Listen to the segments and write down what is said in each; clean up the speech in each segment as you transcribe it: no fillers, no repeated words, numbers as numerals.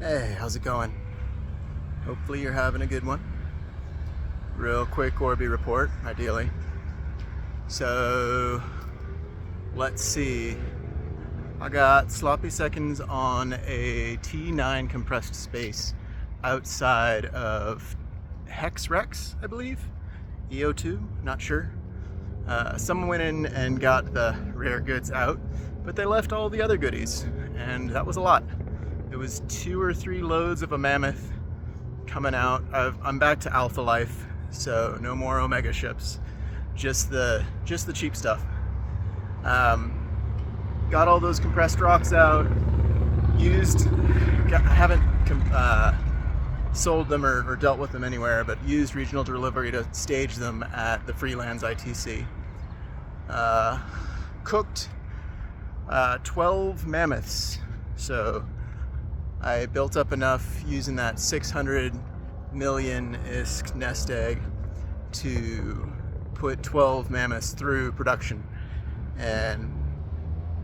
Hey, how's it going? Hopefully you're having a good one. Real quick Orby report, ideally. So, let's see. I got sloppy seconds on a T9 compressed space outside of Hex Rex, I believe. EO2, not sure. Someone went in and got the rare goods out, but they left all the other goodies, and that was a lot. It was 2 or 3 loads of a mammoth coming out. I'm back to Alpha Life, so no more Omega ships, just the cheap stuff. Got all those compressed rocks out. Haven't sold them or dealt with them anywhere, but used regional delivery to stage them at the Freelands ITC. Cooked 12 mammoths, so I built up enough using that 600 million ISK nest egg to put 12 mammoths through production and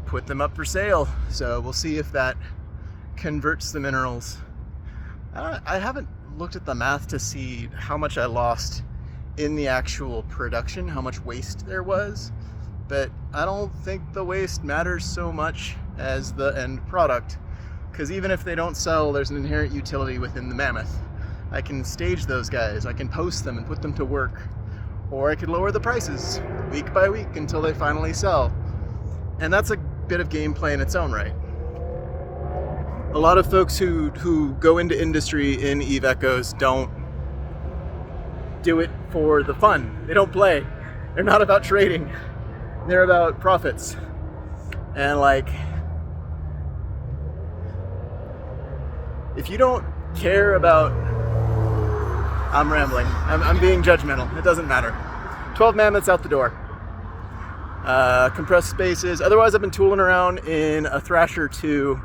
put them up for sale. So we'll see if that converts the minerals. I haven't looked at the math to see how much I lost in the actual production, how much waste there was, but I don't think the waste matters so much as the end product. Because even if they don't sell, there's an inherent utility within the mammoth. I can stage those guys, I can post them and put them to work, or I could lower the prices week by week until they finally sell. And that's a bit of gameplay in its own right. A lot of folks who go into industry in Eve Echoes don't do it for the fun. They don't play. They're not about trading. They're about profits. And if you don't care about... I'm rambling. I'm being judgmental. It doesn't matter. 12 mammoths out the door. Compressed spaces. Otherwise, I've been tooling around in a Thrasher 2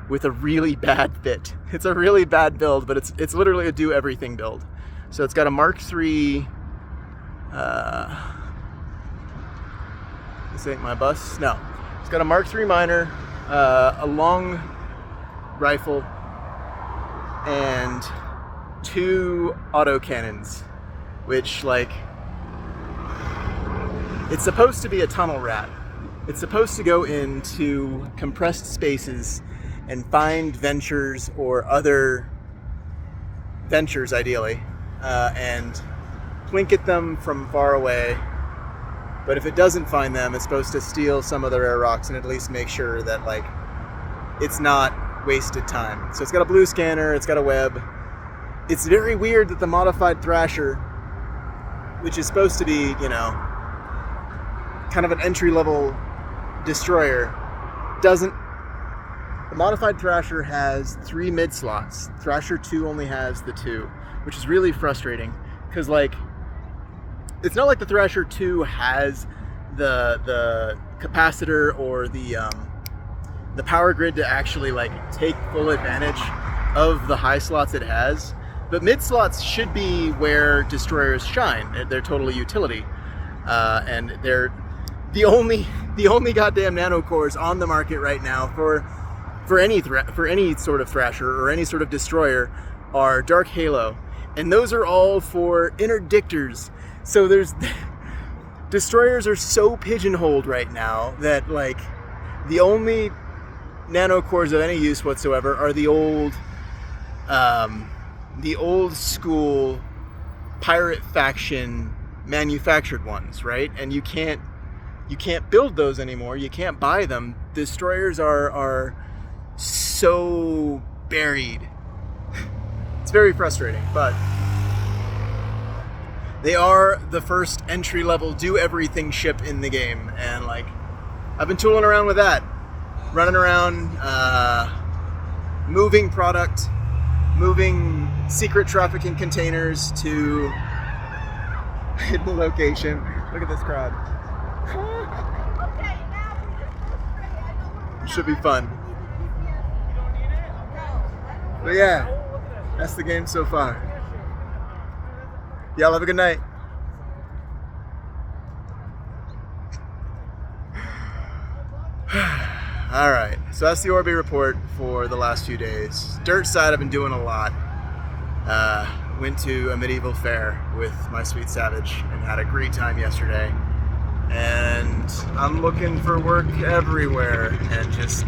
with a really bad fit. It's a really bad build, but it's literally a do-everything build. So it's got a Mark III... this ain't my bus. No. It's got a Mark III miner, a long rifle, and 2 autocannons, which, it's supposed to be a tunnel rat. It's supposed to go into compressed spaces and find ventures or other ventures, ideally, and plink at them from far away. But if it doesn't find them, it's supposed to steal some of the rare rocks and at least make sure that, it's not wasted time. So it's got a blue scanner, it's got a web. It's very weird that the modified Thrasher, which is supposed to be, kind of an entry-level destroyer, doesn't. The modified Thrasher has 3 mid slots. Thrasher 2 only has the 2, which is really frustrating because, it's not like the Thrasher 2 has the capacitor or the power grid to actually take full advantage of the high slots it has. But mid slots should be where destroyers shine. They're totally utility, and they're the only goddamn nanocores on the market right now for any sort of Thrasher or any sort of destroyer are Dark Halo, and those are all for interdictors. So destroyers are so pigeonholed right now that the only nanocores of any use whatsoever are the old school pirate faction manufactured ones, right? And you can't build those anymore. You can't buy them. Destroyers are so buried. It's very frustrating, but they are the first entry-level do-everything ship in the game, and I've been tooling around with that, running around, moving product, moving secret trafficking containers to hidden location. Look at this crowd. It should be fun. But yeah, that's the game so far. Y'all have a good night. All right, So that's the Orby report for the last few days. Dirt side, I've been doing a lot. Went to a medieval fair with my sweet Savage and had a great time yesterday. And I'm looking for work everywhere, and just,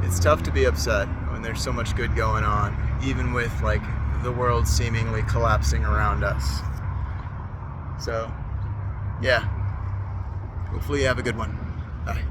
it's tough to be upset when there's so much good going on, even with like the world seemingly collapsing around us. So yeah, hopefully you have a good one. Bye.